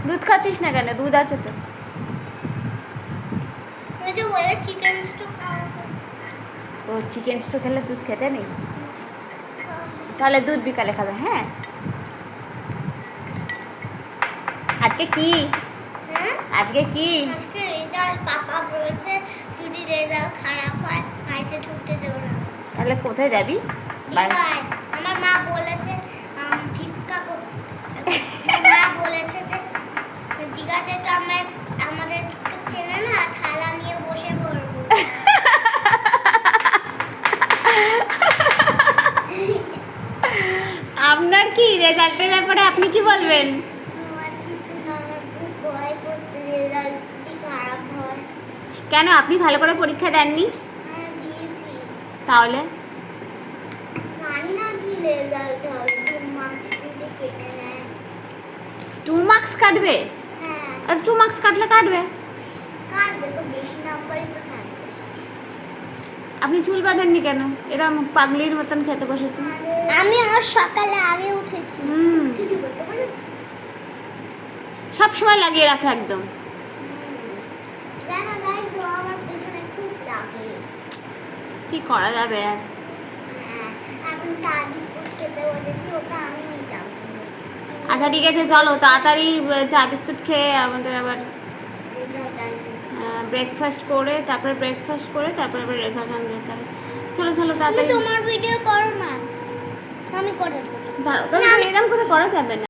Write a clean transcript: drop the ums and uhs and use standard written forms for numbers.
দুধ খাচ্ছিস না কেন? দুধ আছে তো। ও চিকেন স্টু খেলে দুধ খেতে নেই? তাহলে দুধ বিকালে খাবে। হ্যাঁ, আজকে কি? আজকে কি? তাহলে কোথায় যাবি? আমার মা বলেছে ভিক্ষা মা বলেছে যে দীঘাতে তো আমাদের চেনে না, থালা নিয়ে বসে পড়বো। আপনার কি রেজাল্টের ব্যাপারে আপনি কি বলবেন? কেন, আপনি ভালো করে পরীক্ষা দেননি? তাহলে টু মার্কস কাটবে? আর 2 মার্কস কাটলে কাটবে। আপনি চুল বাঁধেননি কেন? এরকম পাগলির মতন খেতে বসেছে। আমি আজ সকালে আগে উঠেছি, কিছু করতে পেরেছি। সব সময় লাগিয়ে রাখে একদম। জানো গাইস, তো আমার পেছনে খুব লাগে। কি করা যাবে আর? এখন চা বিস্কুট খেতে বলেছি, ওটা আমি নিতাম। আচ্ছা ঠিক আছে, চলো তাড়াতাড়ি চা বিস্কুট খেয়ে আমাদের আবার ব্রেকফাস্ট করে তারপরে আবার রেজাল্ট আনতে যেতে হবে। চলো চলো তাড়াতাড়ি। তোমার ভিডিও করো না, আমি করে দেবো। দাঁড়াও, এরকম করে করা যাবে না।